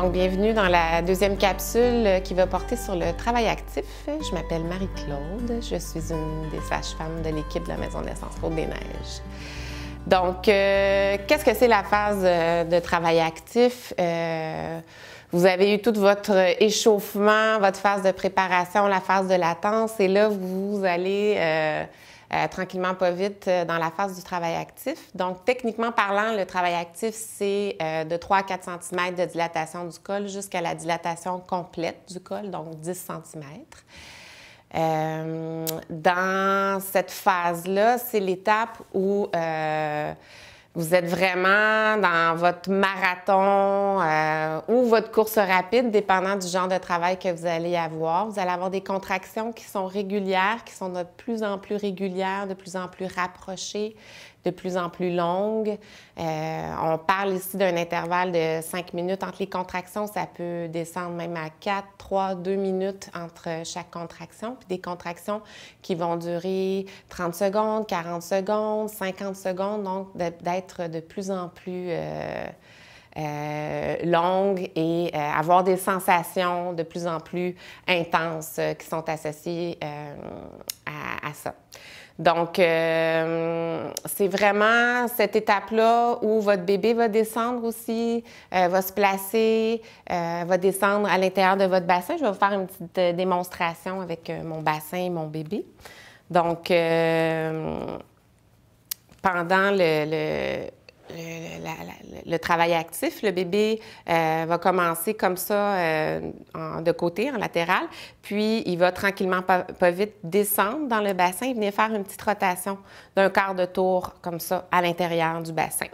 Donc, bienvenue dans la deuxième capsule qui va porter sur le travail actif. Je m'appelle Marie-Claude, je suis une des sages-femmes de l'équipe de la Maison de naissance Côte-des-Neiges. Donc, qu'est-ce que c'est la phase de travail actif? Vous avez eu tout votre échauffement, votre phase de préparation, la phase de latence, et là, vous allez tranquillement, pas vite, dans la phase du travail actif. Donc, techniquement parlant, le travail actif, c'est de 3 à 4 cm de dilatation du col jusqu'à la dilatation complète du col, donc 10 cm. Dans cette phase-là, c'est l'étape où vous êtes vraiment dans votre marathon ou votre course rapide, dépendant du genre de travail que vous allez avoir. Vous allez avoir des contractions qui sont régulières, qui sont de plus en plus régulières, de plus en plus rapprochées, de plus en plus longues. On parle ici d'un intervalle de 5 minutes entre les contractions. Ça peut descendre même à 4, 3, 2 minutes entre chaque contraction. Puis des contractions qui vont durer 30 secondes, 40 secondes, 50 secondes. Donc, d'être de plus en plus longues et avoir des sensations de plus en plus intenses qui sont associées à ça. Donc, c'est vraiment cette étape-là où votre bébé va descendre aussi, va se placer, va descendre à l'intérieur de votre bassin. Je vais vous faire une petite démonstration avec mon bassin et mon bébé. Donc, pendant le travail actif, le bébé va commencer comme ça de côté, en latéral, puis il va tranquillement, pas vite, descendre dans le bassin et venir faire une petite rotation d'un quart de tour comme ça à l'intérieur du bassin.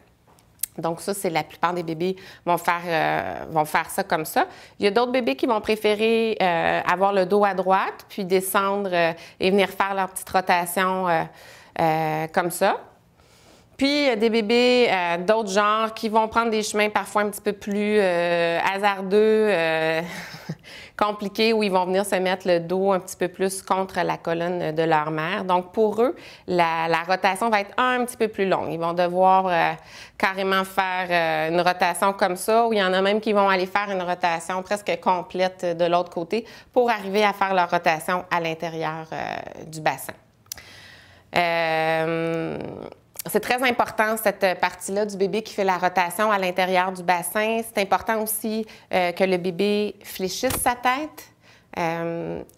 Donc ça, c'est la plupart des bébés vont faire ça comme ça. Il y a d'autres bébés qui vont préférer avoir le dos à droite, puis descendre et venir faire leur petite rotation comme ça. Puis, il y a des bébés d'autres genres qui vont prendre des chemins parfois un petit peu plus hasardeux, compliqués, où ils vont venir se mettre le dos un petit peu plus contre la colonne de leur mère. Donc, pour eux, la rotation va être un petit peu plus longue. Ils vont devoir carrément faire une rotation comme ça, ou il y en a même qui vont aller faire une rotation presque complète de l'autre côté pour arriver à faire leur rotation à l'intérieur du bassin. C'est très important, cette partie-là du bébé qui fait la rotation à l'intérieur du bassin. C'est important aussi que le bébé fléchisse sa tête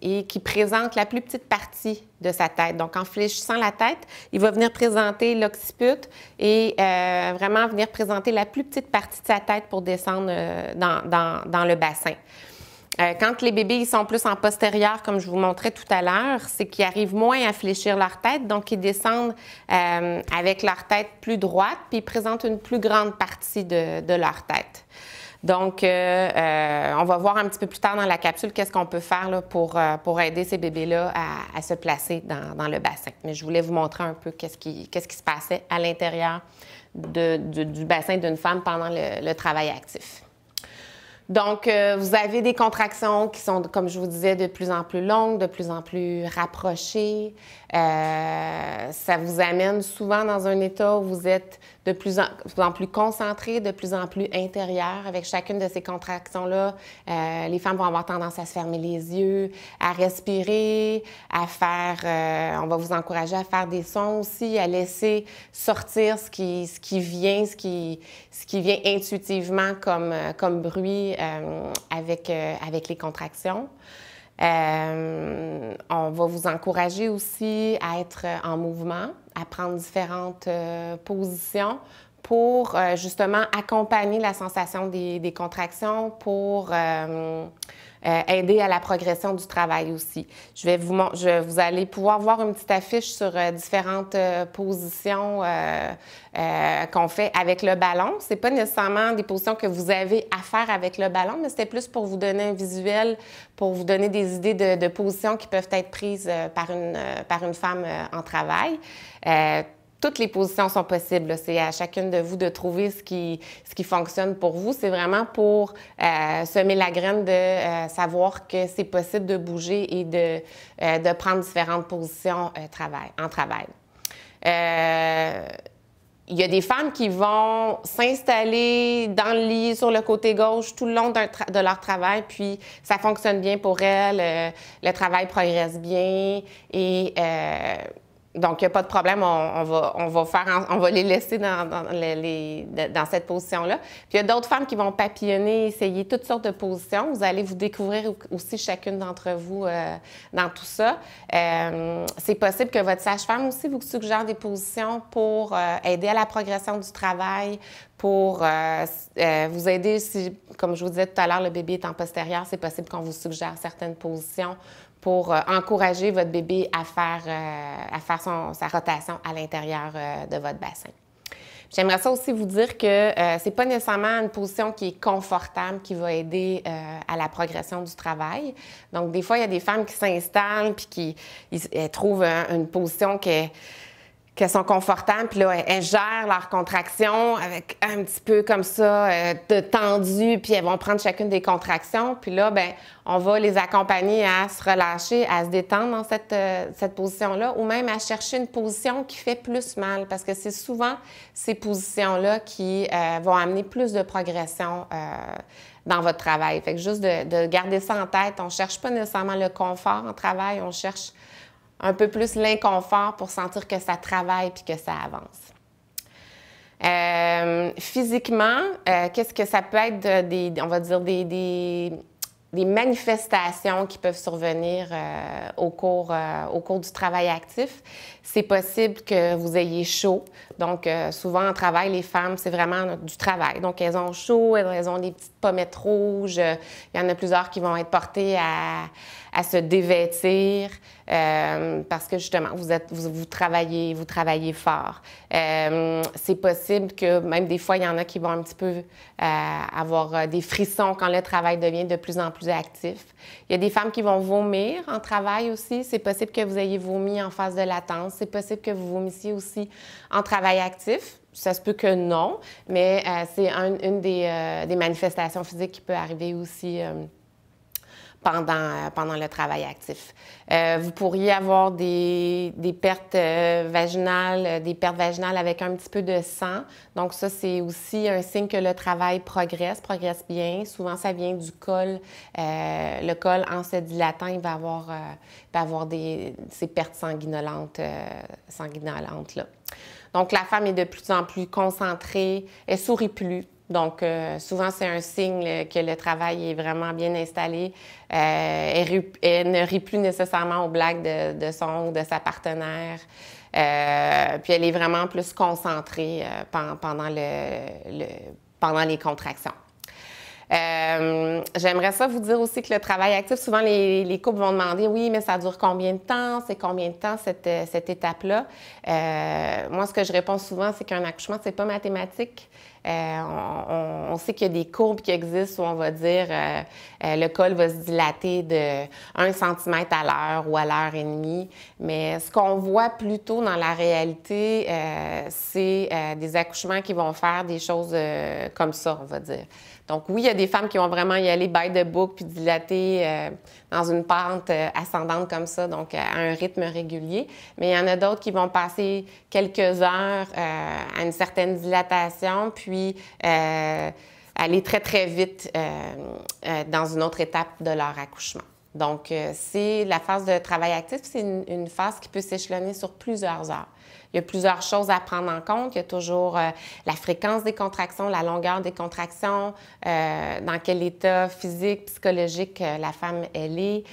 et qu'il présente la plus petite partie de sa tête. Donc, en fléchissant la tête, il va venir présenter l'occiput et vraiment venir présenter la plus petite partie de sa tête pour descendre dans le bassin. Quand les bébés ils sont plus en postérieur, comme je vous montrais tout à l'heure, c'est qu'ils arrivent moins à fléchir leur tête, donc ils descendent avec leur tête plus droite, puis ils présentent une plus grande partie de leur tête. Donc, on va voir un petit peu plus tard dans la capsule qu'est-ce qu'on peut faire là, pour aider ces bébés-là à se placer dans le bassin. Mais je voulais vous montrer un peu qu'est-ce qui se passait à l'intérieur du bassin d'une femme pendant le travail actif. Donc, vous avez des contractions qui sont, comme je vous disais, de plus en plus longues, de plus en plus rapprochées. Ça vous amène souvent dans un état où vous êtes de plus en plus concentré, de plus en plus intérieur. Avec chacune de ces contractions-là, les femmes vont avoir tendance à se fermer les yeux, à respirer, à faire... on va vous encourager à faire des sons aussi, à laisser sortir ce qui vient intuitivement comme bruit avec les contractions. On va vous encourager aussi à être en mouvement, à prendre différentes positions pour justement accompagner la sensation des contractions, pour aider à la progression du travail aussi. Vous allez pouvoir voir une petite affiche sur différentes positions qu'on fait avec le ballon. Ce n'est pas nécessairement des positions que vous avez à faire avec le ballon, mais c'était plus pour vous donner un visuel, pour vous donner des idées de positions qui peuvent être prises par une femme en travail. Toutes les positions sont possibles. C'est à chacune de vous de trouver ce qui fonctionne pour vous. C'est vraiment pour semer la graine de savoir que c'est possible de bouger et de prendre différentes positions en travail. il y a des femmes qui vont s'installer dans le lit sur le côté gauche tout le long de leur travail, puis ça fonctionne bien pour elles, le travail progresse bien et donc il n'y a pas de problème, on va les laisser dans cette position-là. Puis il y a d'autres femmes qui vont papillonner, essayer toutes sortes de positions. Vous allez vous découvrir aussi chacune d'entre vous dans tout ça. C'est possible que votre sage-femme aussi vous suggère des positions pour aider à la progression du travail, pour vous aider si, comme je vous disais tout à l'heure, le bébé est en postérieur, c'est possible qu'on vous suggère certaines positions pour encourager votre bébé à faire sa rotation à l'intérieur de votre bassin. J'aimerais ça aussi vous dire que c'est pas nécessairement une position qui est confortable qui va aider à la progression du travail. Donc, des fois, il y a des femmes qui s'installent puis qui trouvent une position qu'elles sont confortables, puis là, elles gèrent leur contraction avec un petit peu comme ça, de tendu, puis elles vont prendre chacune des contractions. Puis là, bien, on va les accompagner à se relâcher, à se détendre dans cette position-là, ou même à chercher une position qui fait plus mal, parce que c'est souvent ces positions-là qui vont amener plus de progression dans votre travail. Fait que juste de garder ça en tête, on ne cherche pas nécessairement le confort en travail, on cherche un peu plus l'inconfort pour sentir que ça travaille puis que ça avance. Physiquement, qu'est-ce que ça peut être on va dire des manifestations qui peuvent survenir au cours du travail actif? C'est possible que vous ayez chaud. Donc, souvent en travail, les femmes, c'est vraiment du travail. Donc, elles ont chaud, elles ont des petites pommettes rouges. Il y en a plusieurs qui vont être portées à se dévêtir parce que justement, vous travaillez fort. C'est possible que même des fois, il y en a qui vont un petit peu avoir des frissons quand le travail devient de plus en plus actif. Il y a des femmes qui vont vomir en travail aussi. C'est possible que vous ayez vomi en phase de latence. C'est possible que vous vomissiez aussi en travail actif. Ça se peut que non, mais c'est une des manifestations physiques qui peut arriver aussi pendant le travail actif. Vous pourriez avoir des pertes vaginales, avec un petit peu de sang. Donc ça, c'est aussi un signe que le travail progresse bien. Souvent, ça vient du col. Le col, en se dilatant, il va avoir ces pertes sanguinolentes là. Donc, la femme est de plus en plus concentrée, elle sourit plus. Donc, souvent, c'est un signe que le travail est vraiment bien installé. Elle ne rit plus nécessairement aux blagues de son ou de sa partenaire. Puis, elle est vraiment plus concentrée pendant les contractions. J'aimerais ça vous dire aussi que le travail actif, souvent les couples vont demander « Oui, mais ça dure combien de temps? C'est combien de temps cette étape-là? » Moi, ce que je réponds souvent, c'est qu'un accouchement, c'est pas mathématique. On sait qu'il y a des courbes qui existent où on va dire le col va se dilater de 1 cm à l'heure ou à l'heure et demie. Mais ce qu'on voit plutôt dans la réalité, c'est des accouchements qui vont faire des choses comme ça, on va dire. Donc oui, il y a des femmes qui vont vraiment y aller by the book puis dilater dans une pente ascendante comme ça, donc à un rythme régulier. Mais il y en a d'autres qui vont passer quelques heures à une certaine dilatation, puis aller très, très vite dans une autre étape de leur accouchement. Donc, c'est la phase de travail actif, c'est une phase qui peut s'échelonner sur plusieurs heures. Il y a plusieurs choses à prendre en compte. Il y a toujours la fréquence des contractions, la longueur des contractions, dans quel état physique, psychologique la femme elle est,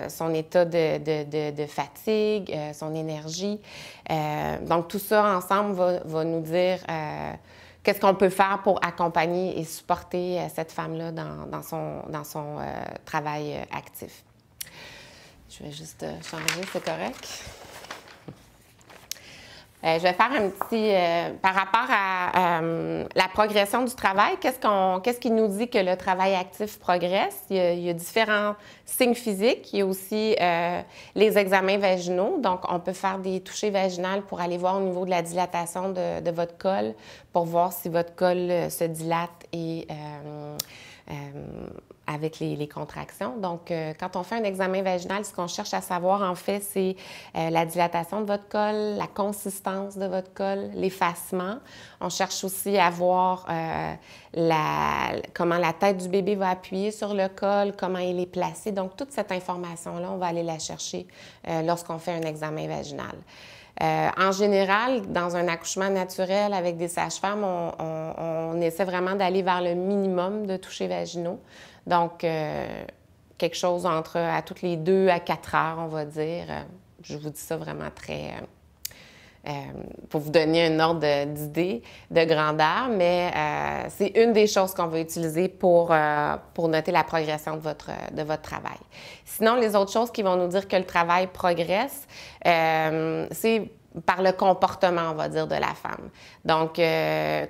son état de fatigue, son énergie. Donc, tout ça ensemble va nous dire qu'est-ce qu'on peut faire pour accompagner et supporter cette femme-là dans son travail actif. Je vais juste changer, c'est correct? Je vais faire un petit... par rapport à la progression du travail, qu'est-ce qui nous dit que le travail actif progresse? Il y a différents signes physiques. Il y a aussi les examens vaginaux. Donc, on peut faire des touchées vaginales pour aller voir au niveau de la dilatation de votre col, pour voir si votre col se dilate et avec les contractions. Donc, quand on fait un examen vaginal, ce qu'on cherche à savoir, en fait, c'est la dilatation de votre col, la consistance de votre col, l'effacement. On cherche aussi à voir comment la tête du bébé va appuyer sur le col, comment il est placé. Donc, toute cette information-là, on va aller la chercher lorsqu'on fait un examen vaginal. En général, dans un accouchement naturel avec des sages-femmes, on essaie vraiment d'aller vers le minimum de touchés vaginaux. Donc, quelque chose à toutes les 2 à 4 heures, on va dire. Je vous dis ça vraiment très... pour vous donner un ordre d'idée de grandeur, mais c'est une des choses qu'on va utiliser pour noter la progression de votre travail. Sinon, les autres choses qui vont nous dire que le travail progresse, c'est par le comportement, on va dire, de la femme. Donc,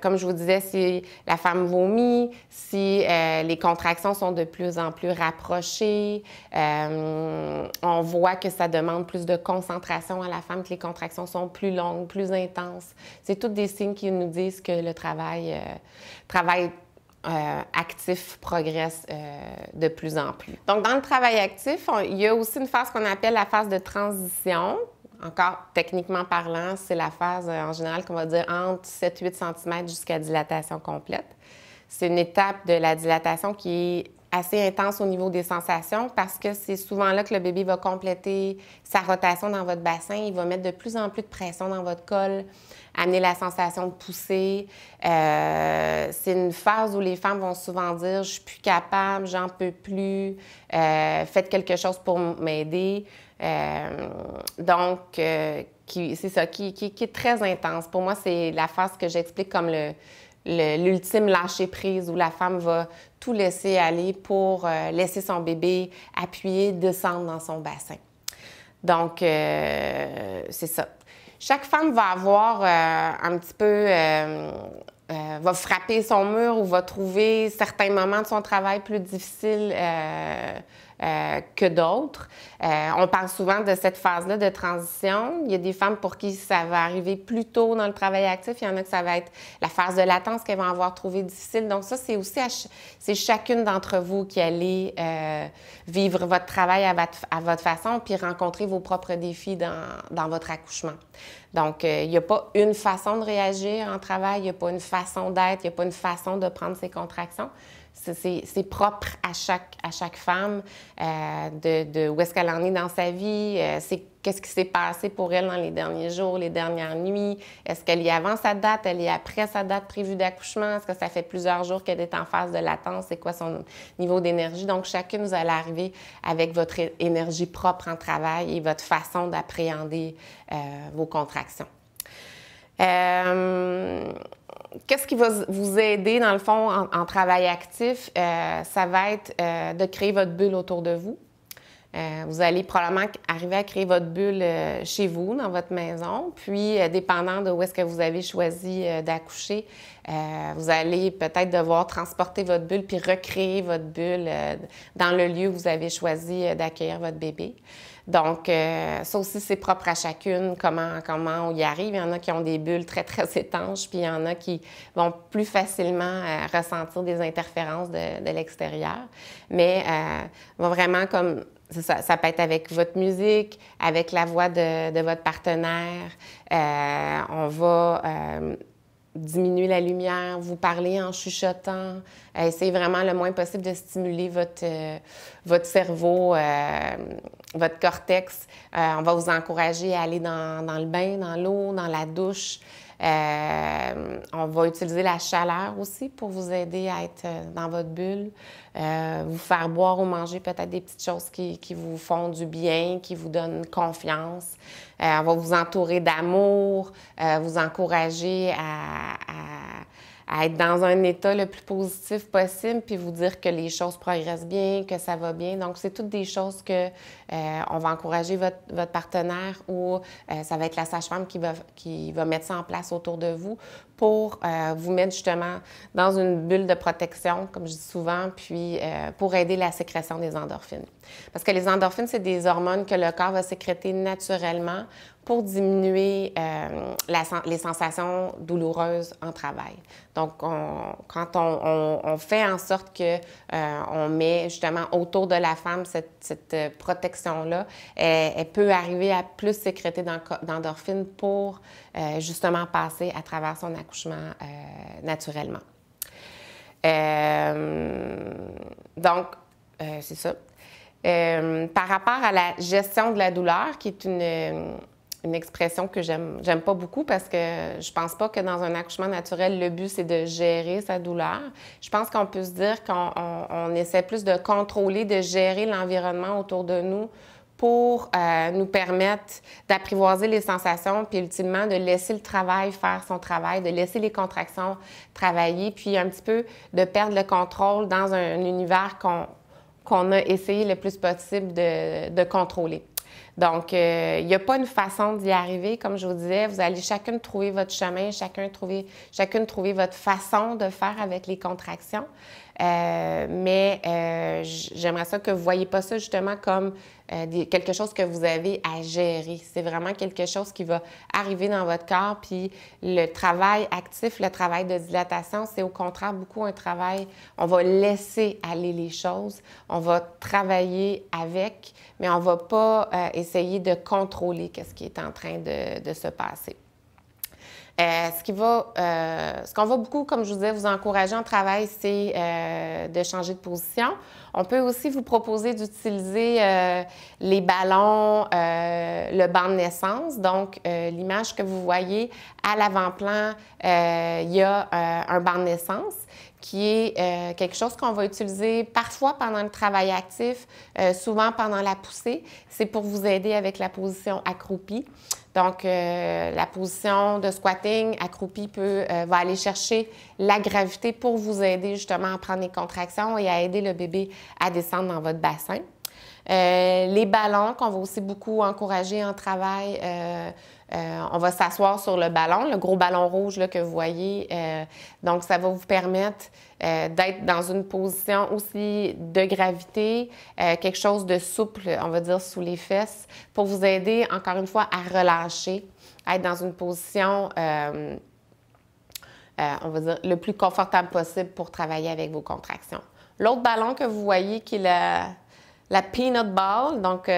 comme je vous disais, si la femme vomit, si les contractions sont de plus en plus rapprochées, on voit que ça demande plus de concentration à la femme, que les contractions sont plus longues, plus intenses. C'est tous des signes qui nous disent que le travail actif progresse de plus en plus. Donc, dans le travail actif, il y a aussi une phase qu'on appelle la phase de transition. Encore, techniquement parlant, c'est la phase, en général, qu'on va dire entre 7-8 cm jusqu'à dilatation complète. C'est une étape de la dilatation qui est assez intense au niveau des sensations parce que c'est souvent là que le bébé va compléter sa rotation dans votre bassin. Il va mettre de plus en plus de pression dans votre col, amener la sensation de pousser. C'est une phase où les femmes vont souvent dire « je suis plus capable, j'en peux plus, faites quelque chose pour m'aider ». Donc, c'est ça, qui est très intense. Pour moi, c'est la phase que j'explique comme l'ultime lâcher-prise où la femme va tout laisser aller pour laisser son bébé appuyer, descendre dans son bassin. Donc, c'est ça. Chaque femme va avoir un petit peu... va frapper son mur ou va trouver certains moments de son travail plus difficiles que d'autres. On parle souvent de cette phase-là de transition. Il y a des femmes pour qui ça va arriver plus tôt dans le travail actif. Il y en a que ça va être la phase de latence qu'elles vont avoir trouvé difficile. Donc ça, c'est aussi c'est chacune d'entre vous qui allez vivre votre travail à votre façon puis rencontrer vos propres défis dans votre accouchement. Donc, il n'y a pas une façon de réagir en travail, il n'y a pas une façon d'être, il n'y a pas une façon de prendre ses contractions. C'est propre à chaque femme, de où est-ce qu'elle en est dans sa vie, qu'est-ce qui s'est passé pour elle dans les derniers jours, les dernières nuits. Est-ce qu'elle est avant sa date, elle est après sa date prévue d'accouchement? Est-ce que ça fait plusieurs jours qu'elle est en phase de latence? C'est quoi son niveau d'énergie? Donc, chacune, vous allez arriver avec votre énergie propre en travail et votre façon d'appréhender vos contractions. Qu'est-ce qui va vous aider, dans le fond, en travail actif? Ça va être de créer votre bulle autour de vous. Vous allez probablement arriver à créer votre bulle chez vous, dans votre maison. Puis, dépendant de où est-ce que vous avez choisi d'accoucher, vous allez peut-être devoir transporter votre bulle puis recréer votre bulle dans le lieu où vous avez choisi d'accueillir votre bébé. Donc, ça aussi, c'est propre à chacune, comment on y arrive. Il y en a qui ont des bulles très, très étanches, puis il y en a qui vont plus facilement ressentir des interférences de l'extérieur. Mais va vraiment comme... Ça peut être avec votre musique, avec la voix de votre partenaire. On va diminuer la lumière, vous parler en chuchotant. Essayez vraiment le moins possible de stimuler votre cerveau, votre cortex. On va vous encourager à aller dans le bain, dans l'eau, dans la douche. On va utiliser la chaleur aussi pour vous aider à être dans votre bulle. Vous faire boire ou manger peut-être des petites choses qui vous font du bien, qui vous donnent confiance. On va vous entourer d'amour, vous encourager à être dans un état le plus positif possible, puis vous dire que les choses progressent bien, que ça va bien. Donc, c'est toutes des choses que on va encourager votre partenaire ou ça va être la sage-femme qui va mettre ça en place autour de vous pour vous mettre justement dans une bulle de protection, comme je dis souvent, puis pour aider la sécrétion des endorphines. Parce que les endorphines, c'est des hormones que le corps va sécréter naturellement pour diminuer les sensations douloureuses en travail. Donc, quand on fait en sorte que on met justement autour de la femme cette protection-là, elle peut arriver à plus sécréter d'endorphines pour justement passer à travers son accouchement naturellement. Donc, c'est ça. Par rapport à la gestion de la douleur, qui est une expression que j'aime pas beaucoup parce que je pense pas que dans un accouchement naturel, le but, c'est de gérer sa douleur. Je pense qu'on peut se dire qu'on essaie plus de contrôler, de gérer l'environnement autour de nous pour nous permettre d'apprivoiser les sensations, puis ultimement de laisser le travail faire son travail, de laisser les contractions travailler, puis un petit peu de perdre le contrôle dans un univers qu'on a essayé le plus possible de contrôler. Donc, il n'y a pas une façon d'y arriver. Comme je vous disais, vous allez chacune trouver votre chemin, chacune trouver votre façon de faire avec les contractions. Mais j'aimerais ça que vous ne voyiez pas ça justement comme quelque chose que vous avez à gérer. C'est vraiment quelque chose qui va arriver dans votre corps. Puis le travail actif, le travail de dilatation, c'est au contraire beaucoup un travail, on va laisser aller les choses, on va travailler avec, mais on ne va pas essayer de contrôler ce qui est en train de se passer. Ce qu'on va beaucoup, comme je vous disais, vous encourager en travail, c'est de changer de position. On peut aussi vous proposer d'utiliser les ballons, le banc de naissance. Donc, l'image que vous voyez à l'avant-plan, il y a un banc de naissance qui est quelque chose qu'on va utiliser parfois pendant le travail actif, souvent pendant la poussée. C'est pour vous aider avec la position accroupie. Donc, la position de squatting accroupie va aller chercher la gravité pour vous aider justement à prendre les contractions et à aider le bébé à descendre dans votre bassin. Les ballons qu'on va aussi beaucoup encourager en travail, on va s'asseoir sur le ballon, le gros ballon rouge là, que vous voyez. Donc, ça va vous permettre d'être dans une position aussi de gravité, quelque chose de souple, on va dire, sous les fesses, pour vous aider, encore une fois, à relâcher, à être dans une position, on va dire, le plus confortable possible pour travailler avec vos contractions. L'autre ballon que vous voyez, qui est la peanut ball, donc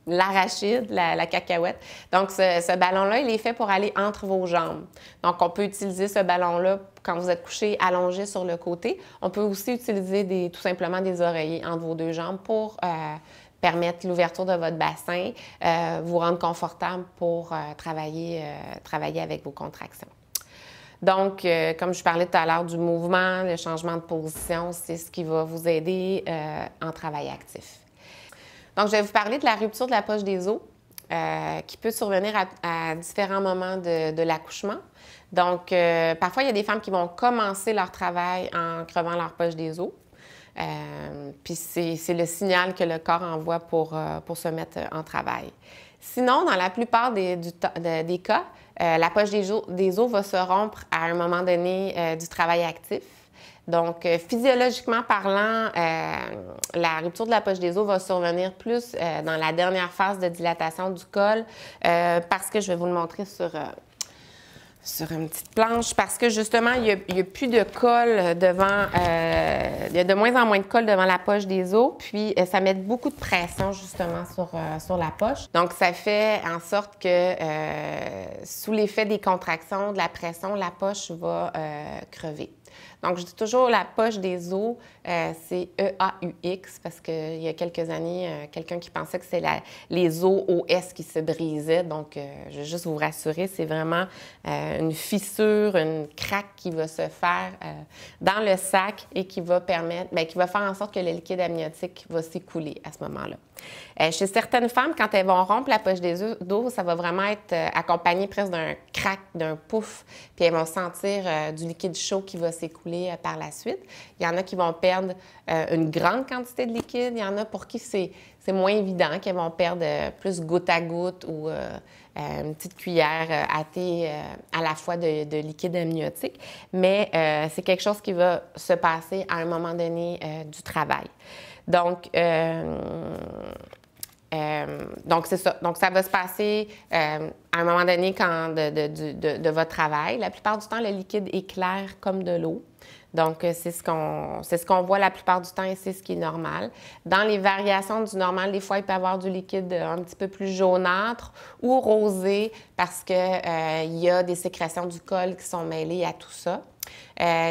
l'arachide, la cacahuète. Donc, ce ballon-là, il est fait pour aller entre vos jambes. Donc, on peut utiliser ce ballon-là quand vous êtes couché allongé sur le côté. On peut aussi utiliser tout simplement des oreillers entre vos deux jambes pour permettre l'ouverture de votre bassin, vous rendre confortable pour travailler avec vos contractions. Donc, comme je parlais tout à l'heure du mouvement, le changement de position, c'est ce qui va vous aider en travail actif. Donc, je vais vous parler de la rupture de la poche des os qui peut survenir à différents moments de l'accouchement. Donc, parfois, il y a des femmes qui vont commencer leur travail en crevant leur poche des os. Puis, c'est le signal que le corps envoie pour se mettre en travail. Sinon, dans la plupart des cas, la poche des os va se rompre à un moment donné du travail actif. Donc, physiologiquement parlant, la rupture de la poche des os va survenir plus dans la dernière phase de dilatation du col parce que je vais vous le montrer sur une petite planche, parce que justement, il n'y a plus de colle devant, il y a de moins en moins de colle devant la poche des os, puis ça met beaucoup de pression justement sur la poche. Donc, ça fait en sorte que sous l'effet des contractions, de la pression, la poche va crever. Donc, je dis toujours la poche des os, c'est E-A-U-X, parce qu'il y a quelques années, quelqu'un qui pensait que c'est les os OS qui se brisaient. Donc, je vais juste vous rassurer, c'est vraiment une fissure, une craque qui va se faire dans le sac et qui va permettre, qui va faire en sorte que le liquide amniotique va s'écouler à ce moment-là. Chez certaines femmes, quand elles vont rompre la poche des os, ça va vraiment être accompagné presque d'un crack, d'un pouf, puis elles vont sentir du liquide chaud qui va s'écouler par la suite. Il y en a qui vont perdre perdre une grande quantité de liquide. Il y en a pour qui c'est moins évident, qui vont perdre plus goutte à goutte ou une petite cuillère à thé à la fois de liquide amniotique. Mais c'est quelque chose qui va se passer à un moment donné du travail. Donc c'est ça. Donc, ça va se passer à un moment donné de votre travail. La plupart du temps, le liquide est clair comme de l'eau. Donc, c'est ce qu'on voit la plupart du temps et c'est ce qui est normal. Dans les variations du normal, des fois, il peut y avoir du liquide un petit peu plus jaunâtre ou rosé parce qu'il y a des sécrétions du col qui sont mêlées à tout ça.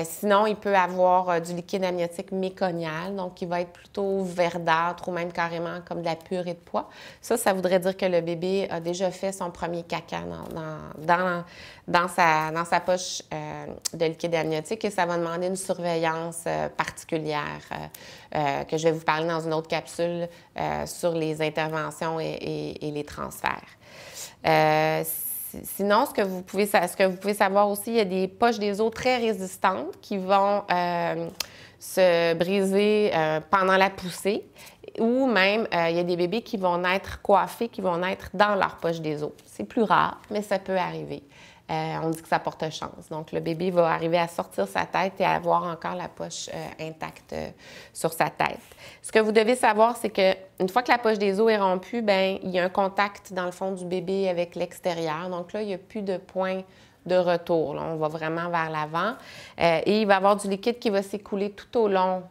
Sinon, il peut avoir du liquide amniotique méconial, donc qui va être plutôt verdâtre ou même carrément comme de la purée de pois. Ça voudrait dire que le bébé a déjà fait son premier caca dans sa poche de liquide amniotique et ça va demander une surveillance particulière que je vais vous parler dans une autre capsule sur les interventions et les transferts. Sinon, ce que vous pouvez savoir aussi, il y a des poches des os très résistantes qui vont se briser pendant la poussée ou même il y a des bébés qui vont naître coiffés, qui vont naître dans leur poche des os. C'est plus rare, mais ça peut arriver. On dit que ça porte chance. Donc, le bébé va arriver à sortir sa tête et à avoir encore la poche intacte sur sa tête. Ce que vous devez savoir, c'est qu'une fois que la poche des os est rompue, bien, il y a un contact dans le fond du bébé avec l'extérieur. Donc là, il n'y a plus de point de retour. Là, on va vraiment vers l'avant. Et il va y avoir du liquide qui va s'écouler tout au long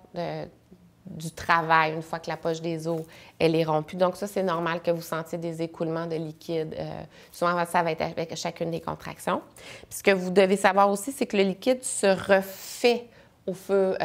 du travail, une fois que la poche des os, elle est rompue. Donc ça, c'est normal que vous sentiez des écoulements de liquide. Souvent, ça va être avec chacune des contractions. Puis ce que vous devez savoir aussi, c'est que le liquide se refait au feu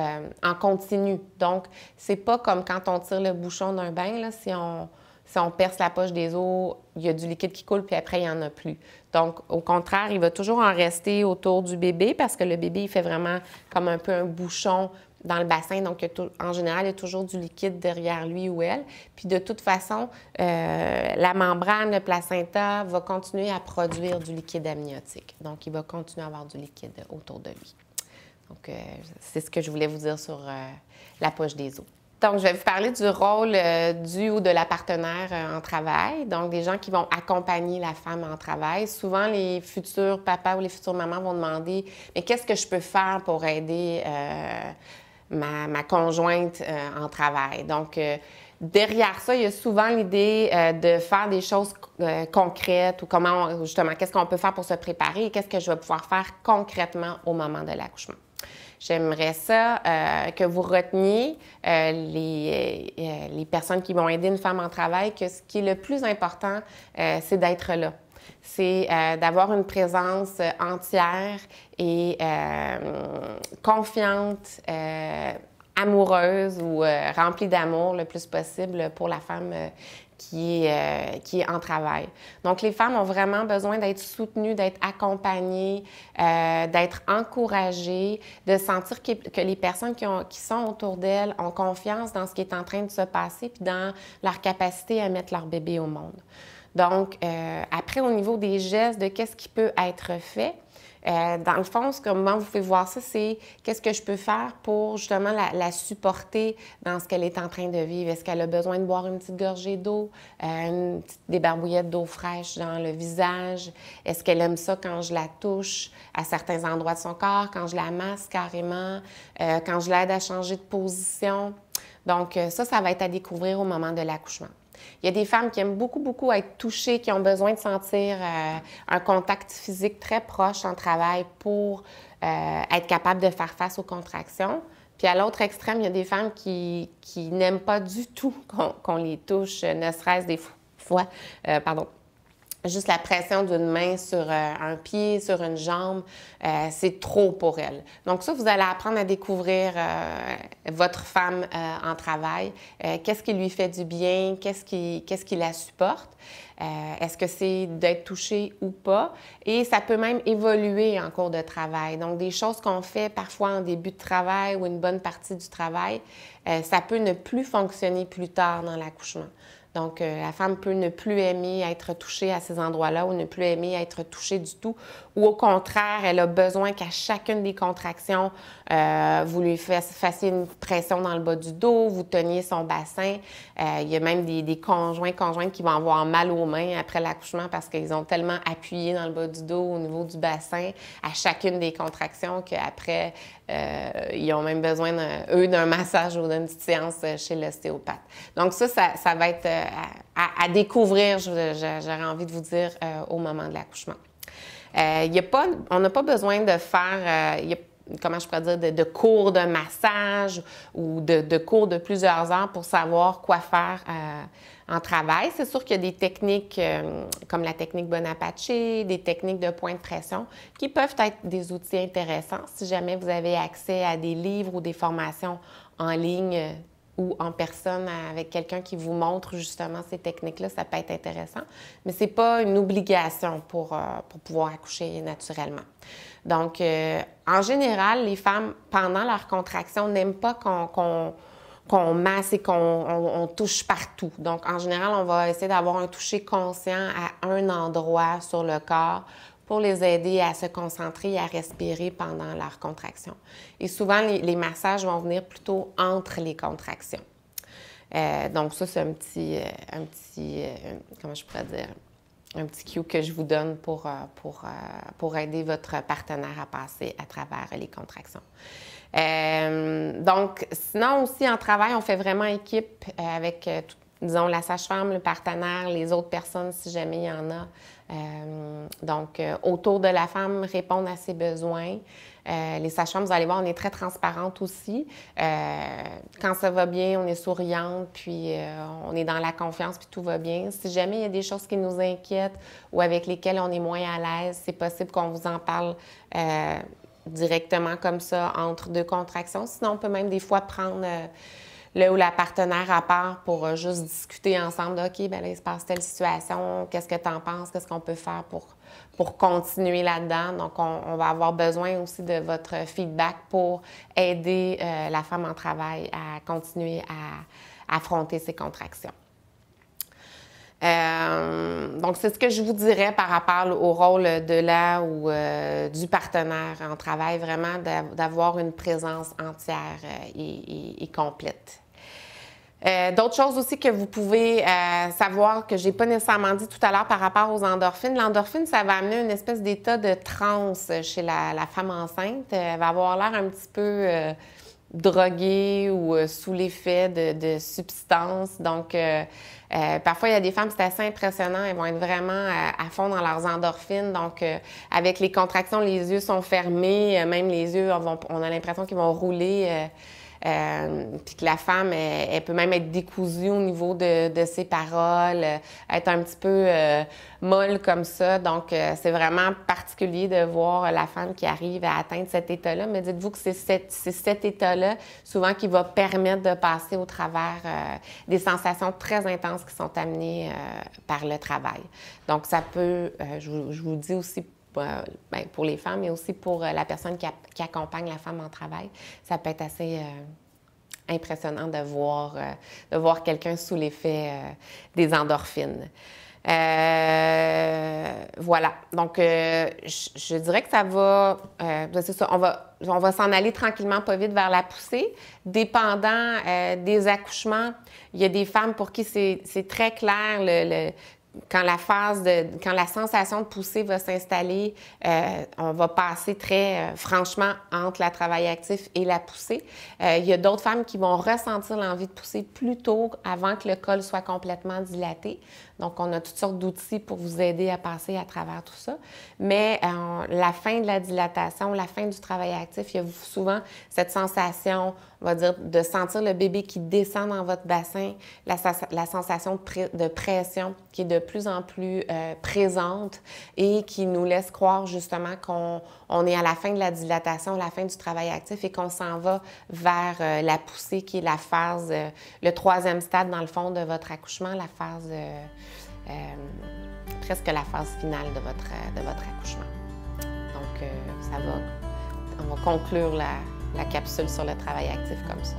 en continu. Donc, c'est pas comme quand on tire le bouchon d'un bain, là, si on perce la poche des os, il y a du liquide qui coule, puis après, il n'y en a plus. Donc, au contraire, il va toujours en rester autour du bébé parce que le bébé, il fait vraiment comme un peu un bouchon dans le bassin. Donc, en général, il y a toujours du liquide derrière lui ou elle. Puis, de toute façon, la membrane, le placenta, va continuer à produire du liquide amniotique. Donc, il va continuer à avoir du liquide autour de lui. Donc, c'est ce que je voulais vous dire sur la poche des os. Donc, je vais vous parler du rôle du ou de la partenaire en travail. Donc, des gens qui vont accompagner la femme en travail. Souvent, les futurs papas ou les futures mamans vont demander « Mais qu'est-ce que je peux faire pour aider ma conjointe en travail? » Donc, derrière ça, il y a souvent l'idée de faire des choses concrètes ou justement, qu'est-ce qu'on peut faire pour se préparer et qu'est-ce que je vais pouvoir faire concrètement au moment de l'accouchement. J'aimerais ça que vous reteniez les personnes qui vont aider une femme en travail, que ce qui est le plus important, c'est d'être là. C'est d'avoir une présence entière et confiante, amoureuse ou remplie d'amour le plus possible pour la femme qui est en travail. Donc, les femmes ont vraiment besoin d'être soutenues, d'être accompagnées, d'être encouragées, de sentir que les personnes qui sont autour d'elles ont confiance dans ce qui est en train de se passer puis dans leur capacité à mettre leur bébé au monde. Donc, après, au niveau des gestes, de qu'est-ce qui peut être fait, dans le fond, comment vous pouvez voir ça, c'est qu'est-ce que je peux faire pour justement la supporter dans ce qu'elle est en train de vivre. Est-ce qu'elle a besoin de boire une petite gorgée d'eau, des barbouillettes d'eau fraîche dans le visage? Est-ce qu'elle aime ça quand je la touche à certains endroits de son corps, quand je la masse carrément, quand je l'aide à changer de position? Donc, ça va être à découvrir au moment de l'accouchement. Il y a des femmes qui aiment beaucoup, beaucoup être touchées, qui ont besoin de sentir un contact physique très proche en travail pour être capable de faire face aux contractions. Puis à l'autre extrême, il y a des femmes qui n'aiment pas du tout qu'on les touche, ne serait-ce des fois, juste la pression d'une main sur un pied, sur une jambe, c'est trop pour elle. Donc ça, vous allez apprendre à découvrir votre femme en travail. Qu'est-ce qui lui fait du bien? Qu'est-ce qui la supporte? Est-ce que c'est d'être touché ou pas? Et ça peut même évoluer en cours de travail. Donc, des choses qu'on fait parfois en début de travail ou une bonne partie du travail, ça peut ne plus fonctionner plus tard dans l'accouchement. Donc, la femme peut ne plus aimer être touchée à ces endroits-là ou ne plus aimer être touchée du tout. Ou au contraire, elle a besoin qu'à chacune des contractions, vous lui fassiez une pression dans le bas du dos, vous teniez son bassin. Il y a même des conjointes qui vont avoir mal aux mains après l'accouchement parce qu'ils ont tellement appuyé dans le bas du dos au niveau du bassin à chacune des contractions qu'après, ils ont même besoin, eux, d'un massage ou d'une petite séance chez l'ostéopathe. Donc ça va être à découvrir, j'aurais envie de vous dire, au moment de l'accouchement. On n'a pas besoin de faire, comment je pourrais dire, de cours de massage ou de cours de plusieurs heures pour savoir quoi faire en travail. C'est sûr qu'il y a des techniques comme la technique Bonaparte, des techniques de point de pression qui peuvent être des outils intéressants si jamais vous avez accès à des livres ou des formations en ligne ou en personne avec quelqu'un qui vous montre justement ces techniques-là, ça peut être intéressant. Mais ce n'est pas une obligation pour pouvoir accoucher naturellement. Donc, en général, les femmes, pendant leur contraction, n'aiment pas qu'on masse et qu'on touche partout. Donc, en général, on va essayer d'avoir un toucher conscient à un endroit sur le corps pour les aider à se concentrer et à respirer pendant leur contraction. Et souvent, les massages vont venir plutôt entre les contractions. Donc ça, c'est un petit comment je pourrais dire, un petit cue que je vous donne pour aider votre partenaire à passer à travers les contractions. Donc, sinon aussi, en travail, on fait vraiment équipe avec disons, la sage-femme, le partenaire, les autres personnes, si jamais il y en a. Donc, autour de la femme, répondre à ses besoins. Les sages-femmes, vous allez voir, on est très transparente aussi. Quand ça va bien, on est souriante, puis on est dans la confiance, puis tout va bien. Si jamais il y a des choses qui nous inquiètent ou avec lesquelles on est moins à l'aise, c'est possible qu'on vous en parle directement comme ça, entre deux contractions. Sinon, on peut même des fois prendre le ou la partenaire à part pour juste discuter ensemble. OK, bien là, il se passe telle situation, qu'est-ce que tu en penses, qu'est-ce qu'on peut faire pour continuer là-dedans. Donc, on va avoir besoin aussi de votre feedback pour aider la femme en travail à continuer à affronter ses contractions. Donc, c'est ce que je vous dirais par rapport au rôle de la ou du partenaire en travail, vraiment d'avoir une présence entière et complète. D'autres choses aussi que vous pouvez savoir que je n'ai pas nécessairement dit tout à l'heure par rapport aux endorphines. L'endorphine, ça va amener une espèce d'état de transe chez la femme enceinte. Elle va avoir l'air un petit peu droguée ou sous l'effet de substances. Donc, parfois, il y a des femmes, c'est assez impressionnant, elles vont être vraiment à fond dans leurs endorphines. Donc, avec les contractions, les yeux sont fermés, même les yeux, on a l'impression qu'ils vont rouler. Puis que la femme, elle peut même être décousue au niveau de ses paroles, être un petit peu molle comme ça. Donc, c'est vraiment particulier de voir la femme qui arrive à atteindre cet état-là. Mais dites-vous que c'est cet état-là, souvent, qui va permettre de passer au travers des sensations très intenses qui sont amenées par le travail. Donc, ça peut, je vous dis aussi, bien, pour les femmes, mais aussi pour la personne qui accompagne la femme en travail, ça peut être assez impressionnant de voir quelqu'un sous l'effet des endorphines. Voilà. Donc, je dirais que ça va... c'est ça, on va s'en aller tranquillement, pas vite, vers la poussée. Dépendant des accouchements, il y a des femmes pour qui c'est très clair quand la sensation de poussée va s'installer, on va passer très franchement entre le travail actif et la poussée. Il y a d'autres femmes qui vont ressentir l'envie de pousser plus tôt, avant que le col soit complètement dilaté. Donc, on a toutes sortes d'outils pour vous aider à passer à travers tout ça. Mais la fin de la dilatation, la fin du travail actif, il y a souvent cette sensation, on va dire, de sentir le bébé qui descend dans votre bassin, la sensation de pression qui est de plus en plus présente et qui nous laisse croire justement qu'on est à la fin de la dilatation, la fin du travail actif et qu'on s'en va vers la poussée qui est la phase, le troisième stade dans le fond de votre accouchement, la phase, presque la phase finale de votre accouchement. Donc, on va conclure la capsule sur le travail actif comme ça.